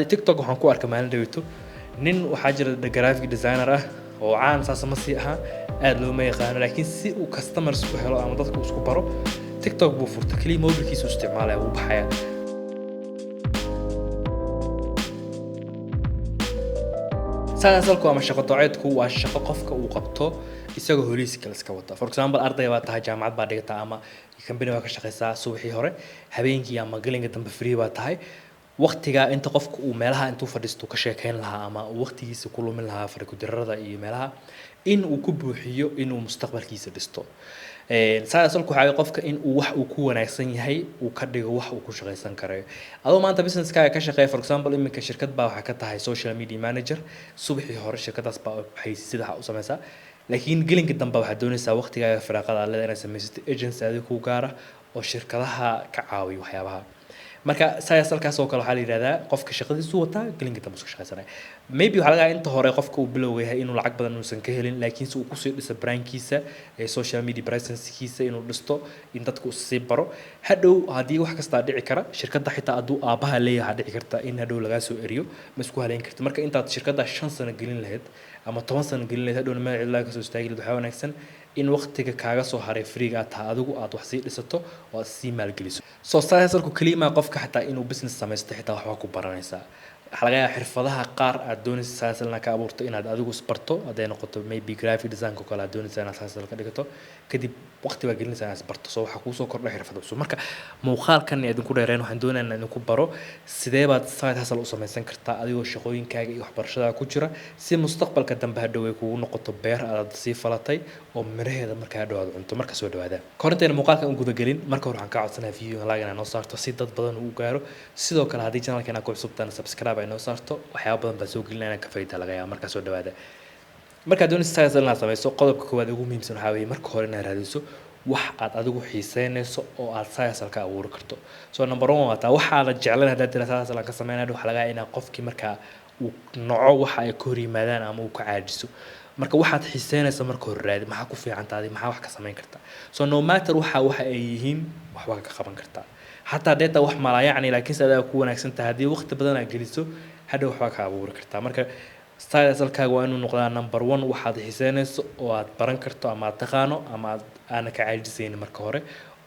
TikTok waxaan ku arkay maalin dhaweyto nin waxaa jira graphic designer ah oo caan saas ma sii aha aad loo ma yaqaan laakiin si uu customers ku helo ama dadku isku baro TikTok buu furtay kaliya mobilkiisa u isticmaalaya uu baxaya salku ama shaqo doceedku waa shaqo qofka uu qabto isagoo holiiska iska wata for example arday baa tahay jaamacad baa dhigata ama company baa ka shaqeysaa subaxii hore habeenkii ama galinka dambe free baa tahay waqtiga inta qofku uu meelaha intuu fadhiisto ka sheekeyn lahaa ama waqtigiisa ku lumin lahaa farkudirada iyo meelaha in uu ku buuxiyo in uu mustaqbalkiisa dhisto salku waxa qofka in uu wax uu ku wanaagsan yahay uu ka dhigo wax uu ku shaqeysan karo adoo maanta businesskaaga ka shaqeeya for example iminka shirkad baa waxa ka tahay social media manager subaxii hore shirkadaas baa waxay sida u sameeysaa laakiin galinka dambe waxa doonaysaa waqtigaaga firaaqada leedahay inaad samaysato agency adiga ku gaara oo shirkadaha ka caawiyo waxyaabaha marka salkaas oo kale waxa la yiraahdaa qofka shaqadiisu wata galinka dambe isku shaqeysanay maybe waxa laga inta hore qofka uu bilowyahay inuu lacag badan uusan ka helin laakiin uu ku soo dhisa brandkiisa ee social media presence-kiisa inuu dhisto in dadku si baro hadhow hadii wax kasta dhici kara shirkadda xitaa aduu aabaha leeyahay dhici karta in hadhow laga soo eriyo ma isku haleyn karto marka intaad shirkadda 5 sano gelin lahayd ama 10 sano gelin lahayd hadhow ma cid laga soo istaagi lahayd waxa wanaagsan in waqtiga kaaga soo haray freega ta adigu aad wax sii dhisato oo si maal geliso soo salku kaliya qofka xitaa inuu business samaysto xitaa wax ku baranaysa xalaqaya xirfadaha qaar aad doonaysaa saasalna ka abuurto inaad adigu isbarto haday noqoto maybe graphic design ko kala doonaysaa inaad saasal ka dhigato kadib waqti waa gelinaysaa inaad isbarto soo waxa ku soo kordhay xirfado cusub marka muuqaalkan idin ku dheereen waxaan doonaynaa in ku baro sidee baad saasal u samaysan kartaa adigoo shaqooyinkaaga iyo waxbarashada ku jira si mustaqbalka dambe hadhow ay kugu noqoto beer aad sii falatay oo miraheeda marka hadhow aad cunto marka soo dhawaada korinteena muuqaalkan guda gelin marka hore waxaan ka codsanayaa video like inaan noo saarto si dad badan u gaaro sidoo kale hadii channelkeena ku cusubtaan subscribe ay noo saarto waxyaabo badan baa soo gelinayna ka faa'iido laga yaabo marka soo dhawaada marka doonaysaa inaad samayso qodobka koowaad ugu muhiimsan waxa weeye marka hore inaad raadiso wax aad adigu xiiseynayso oo aad saasal ka abuuri karto so number 1 waa taa waxa aad jeclaan hadaad saasal ka sameeynaad waxa laga yaabaa qofkii marka uu noco waxa ay ka hor yimaadaan ama uu ka caajiso marka waxaad xiiseynayso marka hore raadi maxaa ku fiican taadi maxaa wax ka sameyn kartaa so no matter waxa ay yihiin wax waa ka qaban kartaa hatta data wax mala yaani laakiin saada ku wanaagsan tahay hadii waqti badan aad geliso hadhow wax ka abuuri kartaa marka salkaaga waa inuu noqdaa number 1 waxaad xiiseynayso oo aad baran karto ama aad taqaano ama aan ka caajisayn marka hore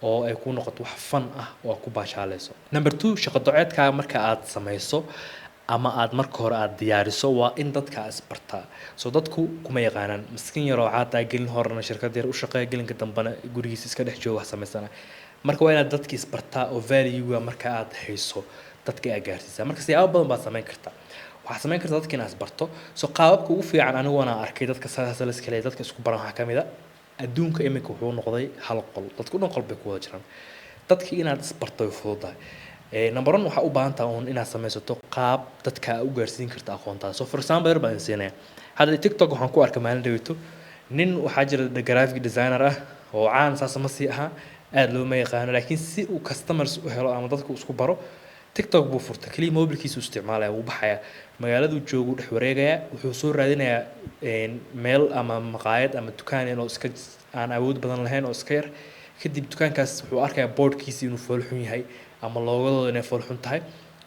oo ay ku noqoto wax fan ah oo ku baashaalayso number 2 shaqo doceedkaaga marka aad samayso ama aad marka hore aad diyaariso waa in dadka isbartaa soo dadku kuma yaqaanaan miskiin yar oo caad ay gelin horena shirkad yar u shaqeeya gelinka dambana gurigiisa iska dhex jooga wax samaysana marka waa inaad dadka isbartaa oo value marka aad hayso dadka ay gaarsiisa marka siyaabo badan baad sameyn kartaa waxa sameyn kartaa dadka inaad isbarto soo qaababka ugu fiican anigu waan arkay dadka saasal iska leeyahay dadka isku baran waxa kamid ah adduunka imika wuxuu noqday hal qol dadku dhan qolba ku wada jiraan dadkii inaad isbarto way fududahay number 1 waxa u baahan tahay inaad samaysato qaab dadka u gaarsiin karta aqoontaada so for example baan siinay hada TikTok waxaan ku arkay maalin dhaweyto nin waxaa jira graphic designer ah oo caan saas ma sii aha aad loo ma yaqaan laakiin si uu customers u helo ama dadku isku baro TikTok buu furtay kaliya mobilkiisa u isticmaalaya uu baxaya magaalada uu joogo dhex wareegaya wuxuu soo raadinayaa meel ama maqaayad ama dukaan inuu iska aan awood badan lahayn oo iska yar kadib dukaankaas wuxuu arkayaa boardkiisa inuu foolxun yahay ama loogadooda inay foolxun tahay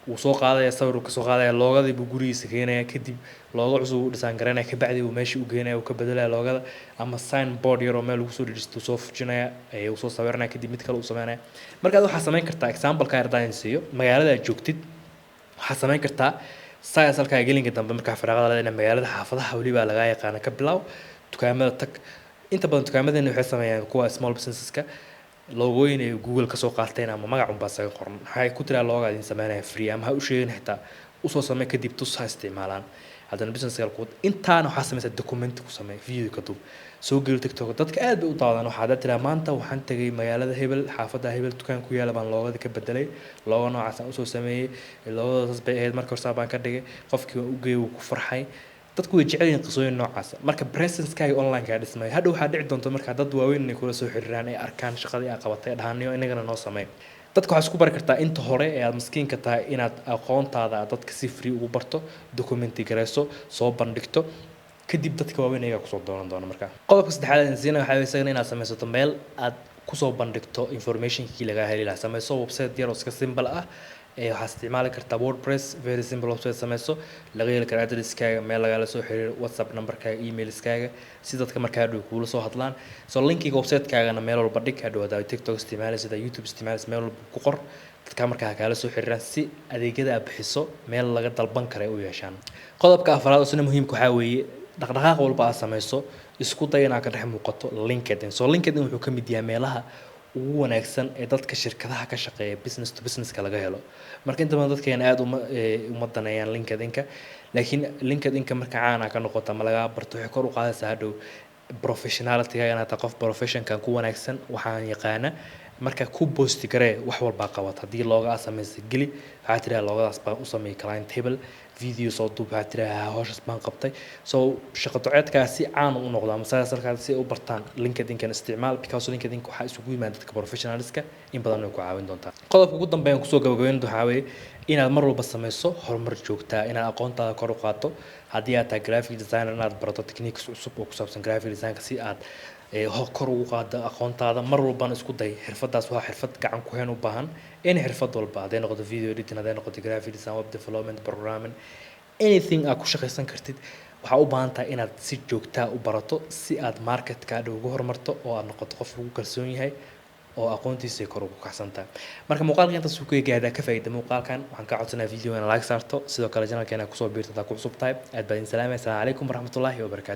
uu soo qaadaya sawir ka soo qaadaya loogadii buu gurigiisa keenaya kadib looga cusub u dhisaan garanaya ka bacdi uu meeshii u geenaya uu ka bedelaya loogada ama sign board yar oo meel lagu soo dhisto soo fujinaya uu soo sawirnaa kadib mid kale uu sameynaya marka waxa sameyn kartaa example ka yardaan siiyo magaalada aad joogtid waxa sameyn kartaa salka gelinka dambe marka firaaqada leedahay magaalada xaafadaha waliba laga yaqaan ka bilaw dukaamada tag inta badan dukaamadeena waxay sameeyaan kuwa small businesses-ka logooyin ay Google ka soo qaateen ama magac un baa saga qoran waxay ku tiraa looga idin sameynaya free ama ha u sheegin xitaa u soo sameey kadib tus ha isticmaalaan hadana business-ka ku intaan waxa sameeyay document ku sameey video ka dub soo gal TikTok dadka aad bay u daawadaan waxa tiraa maanta waxaan tagay magaalada Hebel xaafada Hebel dukaan ku yaala baan loogada ka bedelay looga noocaas aan u soo sameeyay loogadaas bay ahayd marka hore baan ka dhigay qofkii uu geeyo ku farxay dadku way jecel yihiin qisooyin noocaas marka presence-kaaga online ka dhismay hadhow waxa dhici doonto marka dad waaweyn ay kula soo xiriiraan ay arkaan shaqadii ay qabatay dhaaniyo inagana noo sameey dadku waxa isku bari kartaa inta hore ee aad miskiinka tahay inaad aqoontaada dadka si free ugu barto documenti gareyso soo bandhigto kadib dadka waaweyn ay ku soo doonan marka qodobka saddexaad ee siina waxa weeye inaad samaysato meel aad ku soo bandhigto information-kii laga heli lahaa samayso website yar oo iska simple ah waxaad isticmaali kartaa WordPress very simple website sameyso laga heli karo addresskaaga meel lagala soo xiriiro WhatsApp numberkaaga emailskaaga si dadka markaa dhow kuula soo hadlaan so linkiga websitekaagana meel walba dhig hadhow hadaad TikTok isticmaalaysid hadaad YouTube isticmaalaysid meel walba ku qor dadka markaa kala soo xiriiraan si adeegyada aad bixiso meel laga dalban karo u yeeshaan qodobka afraad oo muhiimka waxaa weeye dhaqdhaqaaq walba aad sameyso isku day inaad ka dhex muuqato LinkedIn so LinkedIn wuxuu ka mid yahay meelaha ugu wanaagsan ee dadka shirkadaha ka shaqeeya business to business ka laga helo marka inta badan dadkeena aad uma daneeyaan LinkedIn-ka laakiin LinkedIn-ka marka caan ah ka noqoto ama laga barto waxay kor u qaadaysaa hadhow professionality-ga inaad tahay qof professionkan ku wanaagsan waxaan yaqaana marka ku post garee wax walba qabad hadii looga sameeyay gali waxa tiraa loogadaas baan u sameeyay client table video soo duub waxa tiraa hawshaas baan qabtay so shaqo duceedkaasi caan u noqdo ama sarkaas si u bartaan LinkedIn-kan isticmaal because LinkedIn-ka waxa isugu yimaada dadka professionalska in badan ay ku caawin doontaa qodobka ugu dambeeyay ku soo gabagabeyn waxa weeye inaad mar walba sameyso horumar joogta inaad aqoontaada kor u qaadato hadii aad tahay graphic designer inaad barato techniques cusub oo ku saabsan graphic design si aad kor ugu qaado aqoontaada mar walba isku day xirfadaas waa xirfad gacan ku heen u baahan in xirfad walba haday noqoto video editing haday noqoto graphic design web development programming anything aad ku shaqeysan kartid waxa u baahan tahay inaad si joogta u barato si aad marketka ugu horumarto oo aad noqoto qof lagu kalsoon yahay oo aqoontiisa kor ugu kaxsantaa marka muuqaalkan inta soo geeyay ka faa'iido muuqaalkan waxaan ka codsanayaa video in like saarto sidoo kale channelkeena ku soo biirto ku cusub tahay aad baan salaamay assalamu alaykum warahmatullahi wabarakatuh